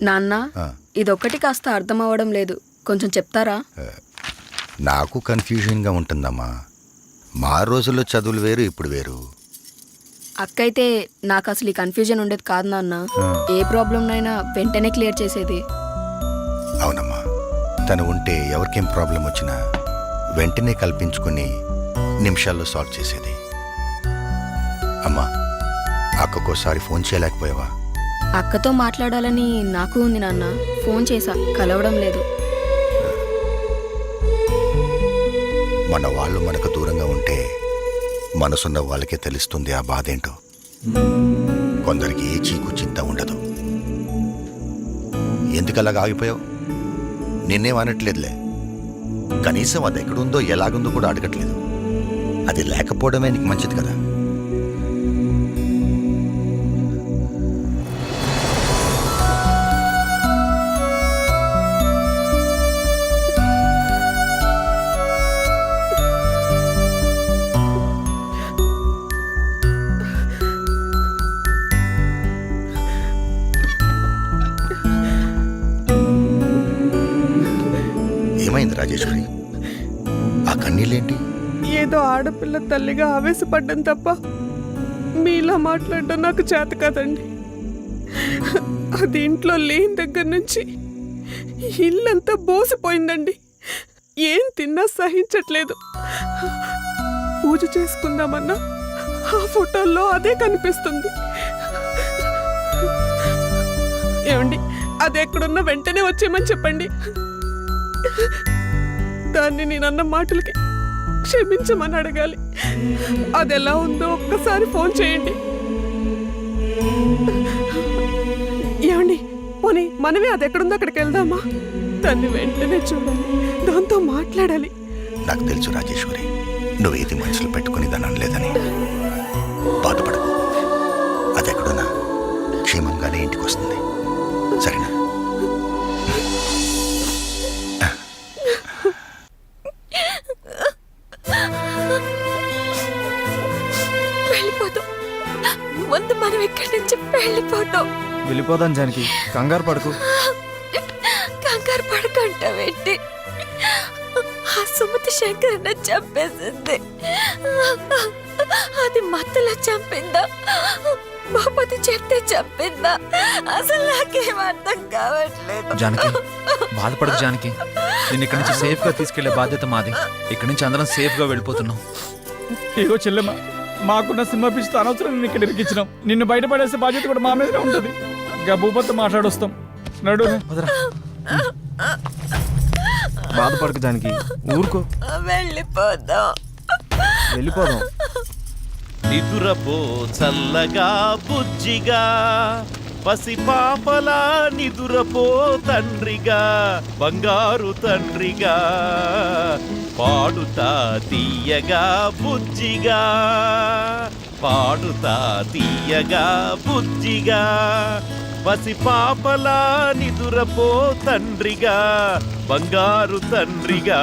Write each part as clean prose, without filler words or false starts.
నాన్న, ఇదొక్కటి కాస్త అర్థం అవ్వడం లేదు, కొంచెం చెప్తారా? నాకు కన్ఫ్యూజన్గా ఉంటుందమ్మా. మా రోజుల్లో చదువులు వేరు, ఇప్పుడు వేరు. అక్కయితే నాకు అసలు ఈ కన్ఫ్యూజన్ ఉండేది కాదు నాన్న. ఏ ప్రాబ్లంనైనా వెంటనే క్లియర్ చేసేది. అవునమ్మా, తను ఉంటే ఎవరికేం ప్రాబ్లం వచ్చినా వెంటనే కల్పించుకుని నిమిషాల్లో సాల్వ్ చేసేది. అమ్మా, అక్కకోసారి ఫోన్ చేయలేకపోయావా? అక్కతో మాట్లాడాలని నాకు ఉంది నాన్న, ఫోన్ చేశా, కలవడం లేదు. మన వాళ్ళు మనకు దూరంగా ఉంటే మనసున్న వాళ్ళకే తెలుస్తుంది ఆ బాధ ఏంటో. కొందరికి ఏ చీకు చింత ఉండదు. ఎందుకలాగా ఆగిపోయావు? నిన్నేం అనట్లేదులే, కనీసం అది ఎక్కడుందో ఎలాగుందో కూడా అడగట్లేదు. అది లేకపోవడమే నీకు మంచిది కదా. ఏమైంది రాజేశ్వరి? ఆ కన్నీళ్ళేంటి? ఏదో ఆడపిల్ల తల్లిగా ఆవేశపడ్డం తప్ప మీలా మాట్లాడడం నాకు చేత కాదండి. అది ఇంట్లో లేని దగ్గర నుంచి ఇల్లంతా బోసిపోయిందండి. ఏం తిన్నా సహించట్లేదు. పూజ చేసుకుందామన్నా ఆ ఫోటోల్లో అదే కనిపిస్తుంది. ఏమండి, అది ఎక్కడున్నా వెంటనే వచ్చేయమని చెప్పండి. దాన్ని నేనన్న మాటలకి క్షమించమని అడగాలి. అది ఎలా ఉందో ఒక్కసారి ఫోన్ చేయండి. ఏమండి, పోనీ మనమే అది ఎక్కడుందో అక్కడికి వెళ్దామా? దాన్ని వెంటనే చూడాలి, దాంతో మాట్లాడాలి. నాకు తెలుసు రాజేశ్వరి, నువ్వేది మనసులో పెట్టుకుని దాన్ని అనలేదని. బాధపడకు, అది ఎక్కడున్నా క్షేమంగానే ఇంటికి వస్తుంది, సరేనా? వెళ్ళిపోతాం, ముందు మనం ఇక్కడి నుంచి వెళ్ళిపోతాం. వెళ్ళిపోదాం జానకి, కంగారు పడకు. కంగారు పడకంటావేంటి? ఆ సుమతి శంకరన్న చంపేసింది. అది మత్తలా చంపిందా, భూపతి చెప్తే చంపిందా? అసలు నాకేం అర్థం కావట్లేదు. జానకి, బాధపడకు జానకి. నేను ఇక్కడి నుంచి సేఫ్ గా తీసుకెళ్లే బాధ్యత మాది. ఇక్కడి నుంచి అందరం సేఫ్ గా వెళ్ళిపోతున్నాం. ఇగో చెల్లెమ్మ, మాకున్న సినిమా పిచ్చితో అనవసరం నేను ఇక్కడ ఇరికించినాం. నిన్ను బయటపడేసే బాధ్యత కూడా మా మీదనే ఉంటుంది. ఇంకా భూపతితో మాట్లాడొస్తాం. నడు. బాధపడకు జానకి, ఊరుకో. వెళ్ళిపోదాం. వెళ్ళిపోదాం. నిదురపో చల్లగా బుజ్జిగా, పసిపాపలా నిదురపో తండ్రిగా, బంగారు తండ్రిగా, పాడుతా తీయగా బుజ్జిగా, పాడుతా తీయగా బుజ్జిగా, పసిపాపలా నిదురపో తండ్రిగా, బంగారు తండ్రిగా.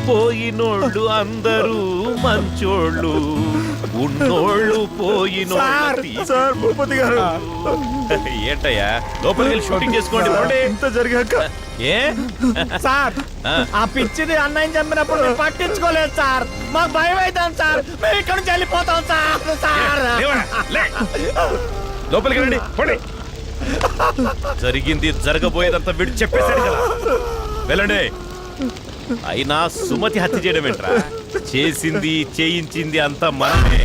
పోయినోళ్ళు అందరూ మంచోళ్ళు, ఉన్నోళ్ళు పోయినోళ్ళు. సార్, భూపతి గారు. ఏంటయ్యా, లోపలికి వెళ్ళి షూటింగ్ చేసుకోండి. ఇంత జరిగాక ఏ సార్, ఆ పిచ్చిది అన్నయ్య చంపినప్పుడు మేము పట్టించుకోలేదు సార్. మాకు భయం అవుతాం సార్. మేము ఇక్కడ నుంచి వెళ్ళిపోతాం సార్. సార్, లోపలికి రండి, పోండి. జరిగింది జరగబోయేదంతా వీడు చెప్పేశాడు కదా, వెళ్ళండి. అయినా సుమతి హత్య చేయడం ఏంట్రా? చేసింది చేయించింది అంతా మనమే.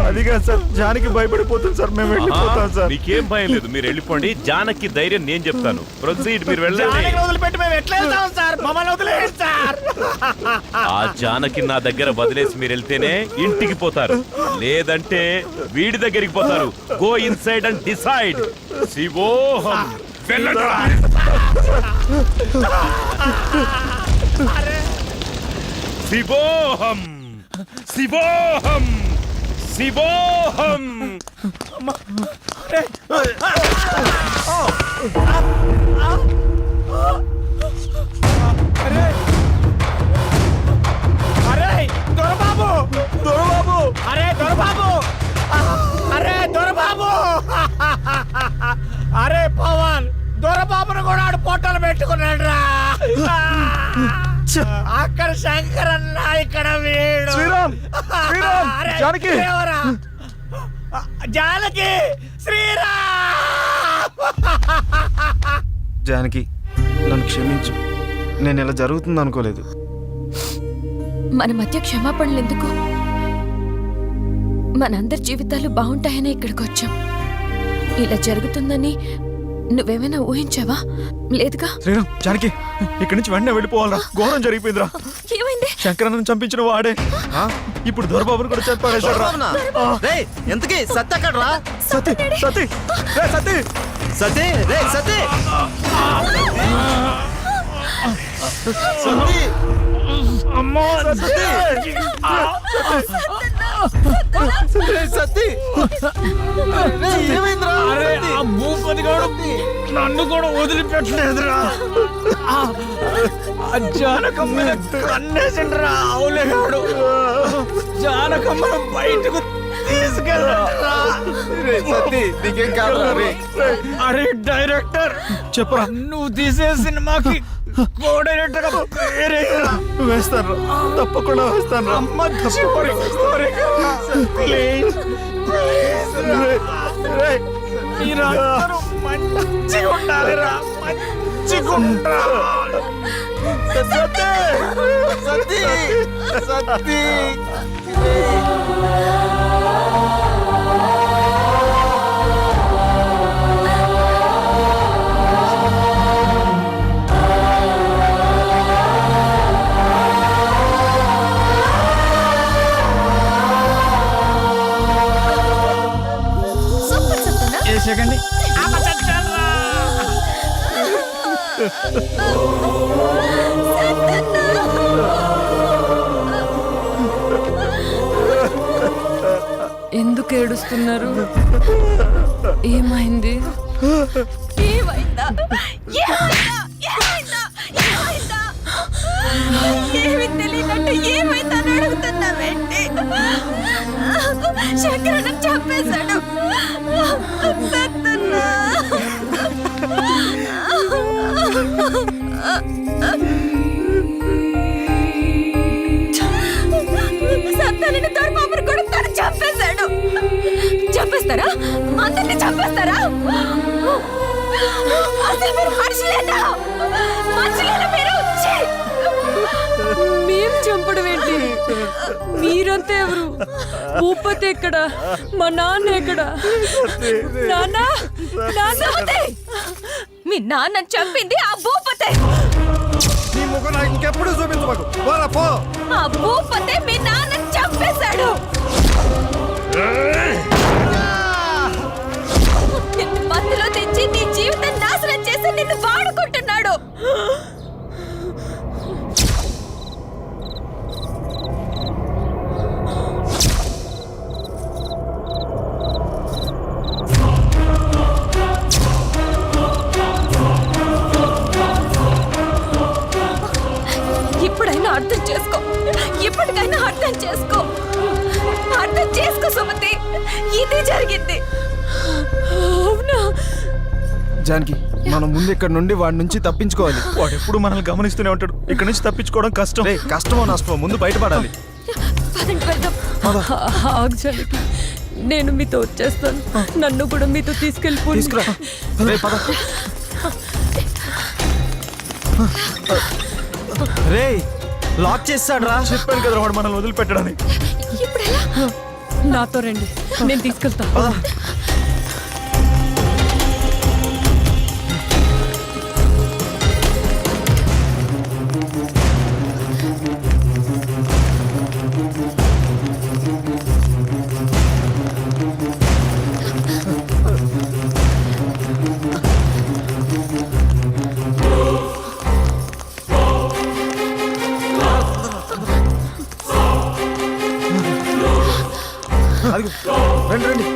అదిగా సార్, జానకి భయపడిపోతుంది సార్. మేము వెళ్ళిపోతాం సార్. మీకేం భయం లేదు, మీరు వెళ్ళిపోండి. జానకి ధైర్యం నేను చెప్తాను. ప్రొసీడ్, మీరు వెళ్ళండి. వదిలిపెట్టి మేము ఎట్లా వెళ్తాం సార్? మమ్మల్ని వదిలేయండి సార్. ఆ జానకి నా దగ్గర వదిలేసి మీరు వెళ్తేనే ఇంటికి పోతారు, లేదంటే వీడి దగ్గరికి పోతారు. Go inside and decide. శివోహం, వెళ్ళండి. శివోహం, శివోహం, శివోహం. అరే దొరబాబు, దొరబాబు, అరే దొరబాబు, అరే దొరబాబు, అరే పవన్, పెట్టుకున్నాడు రా. అక్కడ శంకర్ అన్న, ఇక్కడ వీడు. శ్రీరామ్ శ్రీరామ్ అరే, జానకి ఎవరా? జానకి శ్రీరామ్. జానకి నన్ను క్షమించు, నేను ఇలా జరుగుతుంది అనుకోలేదు. మన మధ్య క్షమాపణలు ఎందుకు? మనందరి జీవితాలు బాగుంటాయని ఇక్కడికి వచ్చాం. ఇలా జరుగుతుందని నువ్వేమైనా ఊహించావా? లేదుగా. శ్రీరామ్ జానకి ఇక్కడి నుంచి వెంటనే వెళ్ళిపోవాలరా, ఘోరం జరిగిపోయిందిరా. ఏమైంది? శంకరన్నను చంపించిన వాడే ఇప్పుడు దొరబాబుని కూడా చంపాడేశాడు. రేయ్, ఎంతకీ సత్తి అక్కడ రా. సతీ సతీ రే సతీ సతీ రే సతీ సతీ అమ్మో సతీ రే సతీ ఏమైందిరా? అరే ఆ భూపతి గాడు నన్ను కూడా వదిలిపెట్టలేదురా. ఆ జానకమ్మ కన్నేసిండ్రా అవులేగాడు. జానకమ్మను బయటకు తీసుకెళ్ళరా. రే సతీ నీకేం కాదురా రే. అరే డైరెక్టర్ చెప్పరా, నువ్వు తీసే సినిమాకి కోఆర్డినేటర్ పేరే వేస్తాను, తప్పకుండా వేస్తాను. మీరందరూ మంచిగా ఉండాలిరా, మంచిగా ఉండాలి. సతీ సతీ సతీ సూపర్ సత్తనా? వేసేకండి. ఎందుకు ఏడుస్తున్నారు? ఏమైంది? ఏమైందా? ఏమైందా? ఏమైందా? ఏమైందా? ఏమీ తెలియనట్టు ఏమైందా అని అడుగుతున్నావేంటి? శంకరన్న చంపేశాడు. సత్తన్నా. సత్తాన్ని దొరబాబుని కూడా తను చంపేశాడు. చంపేస్తారా? అందరినీ చంపేస్తారా? అసలు మీరు మనుషులేనా? మనుషులేనా మీరు? ఛీ! మేము చంపడం ఏంటి? మీరంతా ఎవరు? భూపతి ఎక్కడ? మా నాన్న ఎక్కడ? నాన్న భూపతే! మీ నాన్న చంపింది ఆ భూపతే. నీ ముఖం నాకు ఇంకెప్పుడు చూపించబాకు. పోరా పో. ఆ భూపతే మీ నాన్న చంపేశాడు. నిన్ను మత్తులో తెచ్చి నీ జీవితం నాశనం చేసి నిన్ను వాడుకుంటున్నాడు. ఇప్పుడైనా అర్థం చేసుకో. ఇప్పటికైనా అర్థం చేసుకో. అర్థం చేసుకో సుమతి. ఇది జరిగింది. అవునా? జానకి మనం ముందు ఇక్కడ నుండి వాడి నుంచి తప్పించుకోవాలి. వాడు ఎప్పుడు మనల్ని గమనిస్తూనే ఉంటాడు. ఇక్కడ నుంచి తప్పించుకోవడం కష్టం. రే కష్టమో నష్టమో ముందు బయటపడాలి. పదండి వెళ్దాం. ఆగు జానకి, నేను మీతో వచ్చేస్తాను. నన్ను కూడా మీతో తీసుకెళ్ళిపోండి. తీసుకురా. రే పద. రే లాక్ చేస్తాడు రా. చెప్పాను కదా వాడు మనల్ని వదిలిపెట్టడానికి. ఇప్పుడు ఎలా? నాతో రండి, నేను తీసుకెళ్తాను. రండి రండి.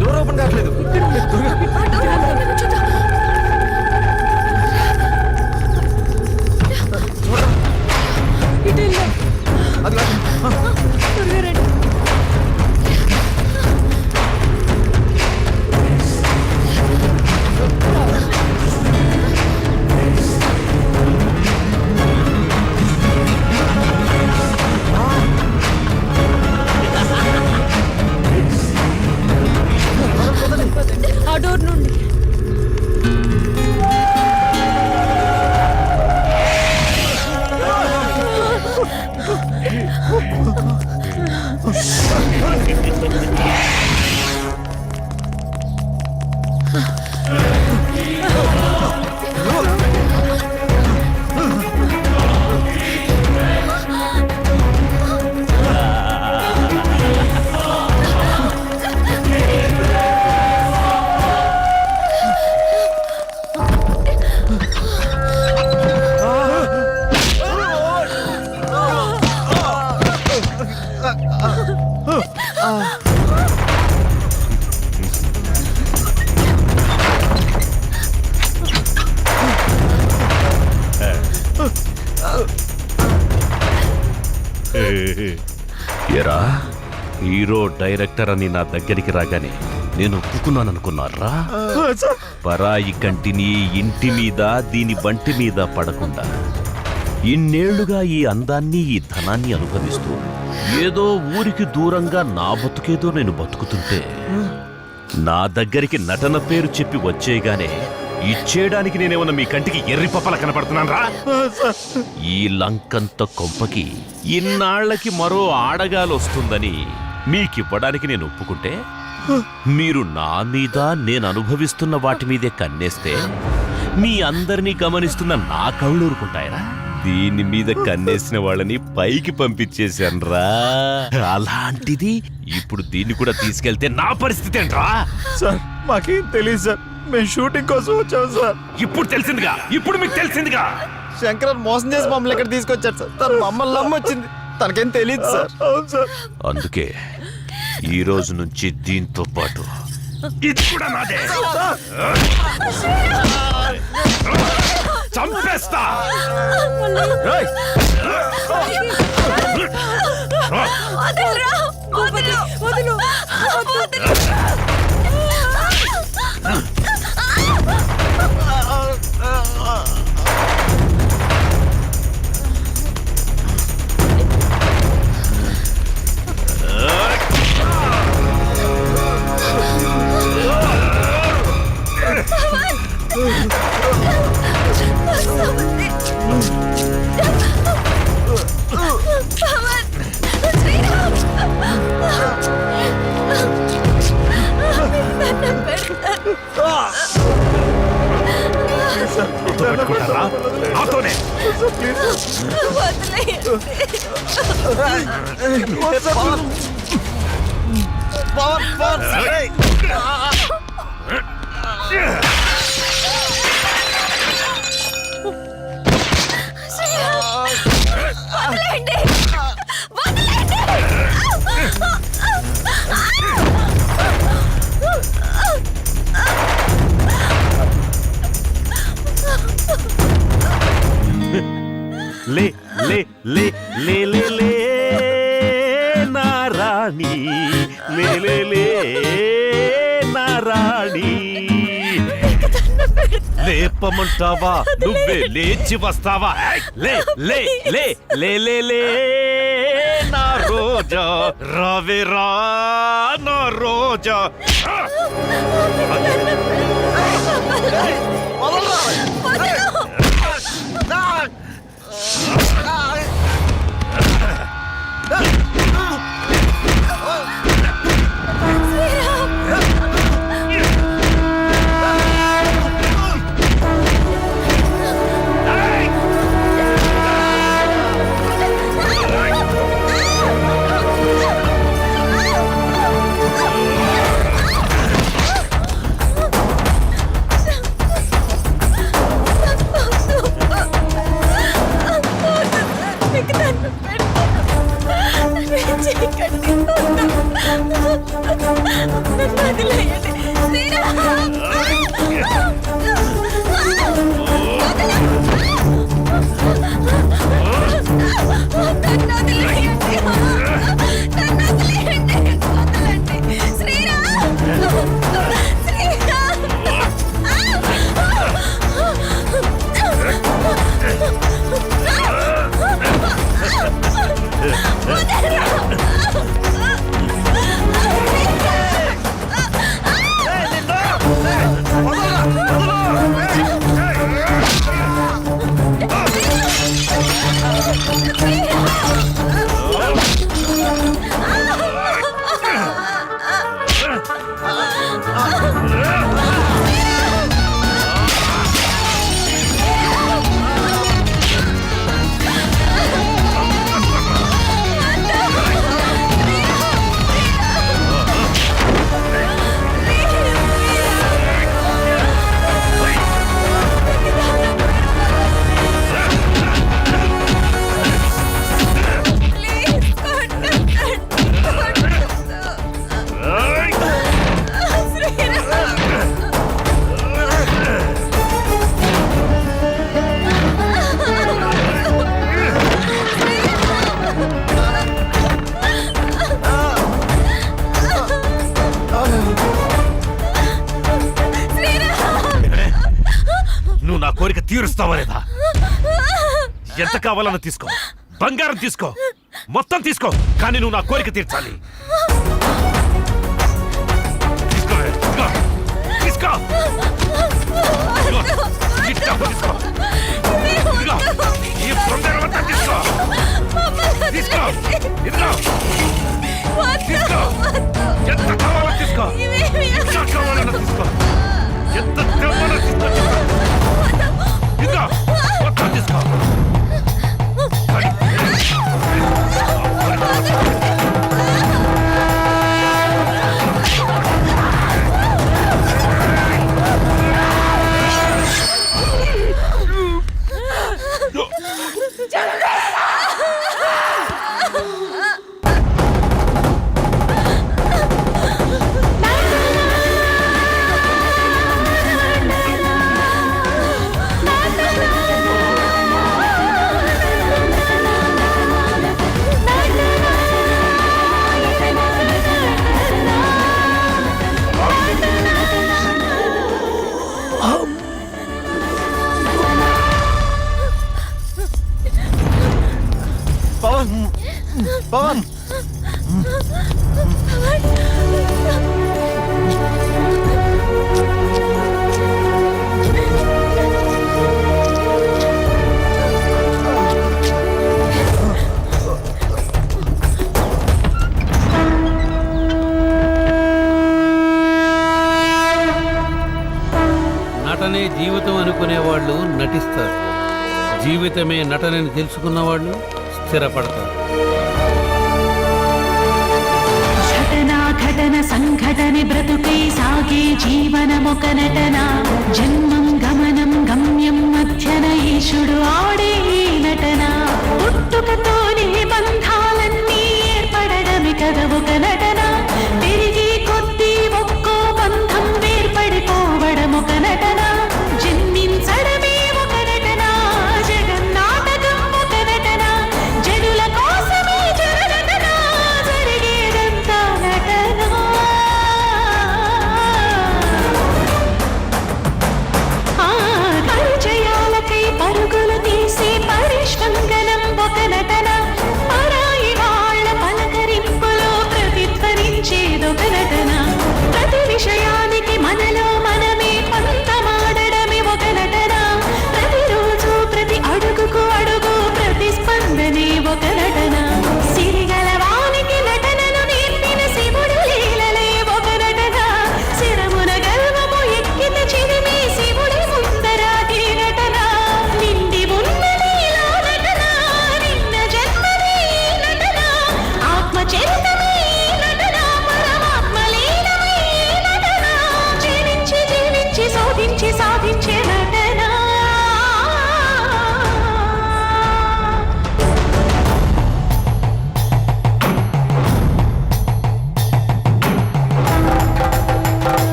డోర్ ఓపెన్ కావట్లేదు. ఇటు వెళ్ళు. అది కాదు. త్వరగా రండి. ఆ డోర్ నుండి ఎరా హీరో డైరెక్టర్ అని నా దగ్గరికి రాగానే నేను ఒప్పుకున్నాను అనుకున్నారా? పరాయి కంటిని ఇంటి మీద దీని బంటి మీద పడకుండా ఇన్నేళ్లుగా ఈ అందాన్ని ఈ ధనాన్ని అనుభవిస్తూ ఏదో ఊరికి దూరంగా నా బతుకేదో నేను బతుకుతుంటే నా దగ్గరికి నటన పేరు చెప్పి వచ్చేగానే ఇచ్చేయడానికి నేనేమన్నా మీ కంటికి ఎర్రి పప్పల కనపడుతున్నాను రా? ఈ లంకంత కొంపకి ఇన్నాళ్లకి మరో ఆడగాలొస్తుందని మీకివ్వడానికి నేను ఒప్పుకుంటే మీరు నా మీద నేను అనుభవిస్తున్న వాటి మీదే కన్నేస్తే మీ అందరినీ గమనిస్తున్న నా కళ్ళూరుకుంటాయరా? దీని మీద కన్నేసిన వాళ్ళని పైకి పంపించేశాన్రా. అలాంటిది ఇప్పుడు దీన్ని కూడా తీసుకెళ్తే నా పరిస్థితి ఏంట్రా? సార్ మాకేం తెలియదు సార్, మేము షూటింగ్ కోసం వచ్చాము సార్. ఇప్పుడు తెలిసిందిగా, ఇప్పుడు మీకు తెలిసిందిగా. శంకర్ మోసం చేసి మమ్మల్ని ఇక్కడ తీసుకొచ్చారు సార్. తను మమ్మల్ని నమ్మొచ్చింది, తనకేం తెలియదు సార్. అవును సార్. అందుకే ఈ రోజు నుంచి దీంతో పాటు ఇది కూడా నాదే. చంపేస్తా. రేయ్! వదలరా, వదలు, వదులు. వదలు. పెట్టుకుంటారా? నాతోనే. పవన్, పవన్. రేయ్! వదలండి, వదలండి. నారాణి లేపమంటావా నువ్వే లేచి వస్తావా లే లే లే లే లే లే నా రోజా రావే రా నా రోజా నువ్వు నా కోరిక తీరుస్తావా లేదా? ఎంత కావాలన్నా తీసుకో, బంగారం తీసుకో, మొత్తం తీసుకో, కానీ నువ్వు నా కోరిక తీర్చాలి. తీసుకో, తీసుకో, తీసుకో, తీసుకో, ఇదిగో, ఈ బంగారం అంతా తీసుకో, తీసుకో, ఇదిగో, తీసుకో, ఎంత కావాలో తీసుకో, ఎంత కావాలన్నా తీసుకో, ఎంత తెమ్మన్నా తీసుకో, ఇదిగో, మొత్తం తీసుకో. పవన్ నటనే జీవితం అనుకునే వాళ్ళు నటిస్తారు, జీవితమే నటనని తెలుసుకున్న వాళ్ళు స్థిరపడతారు. ఘటన సంఘటన బ్రతుకై సాగే జీవనమొక నటన, జన్మం గమనం గమ్యం మధ్యన ఈశుడు ఆడే నటన, పుట్టుకతోనే బంధ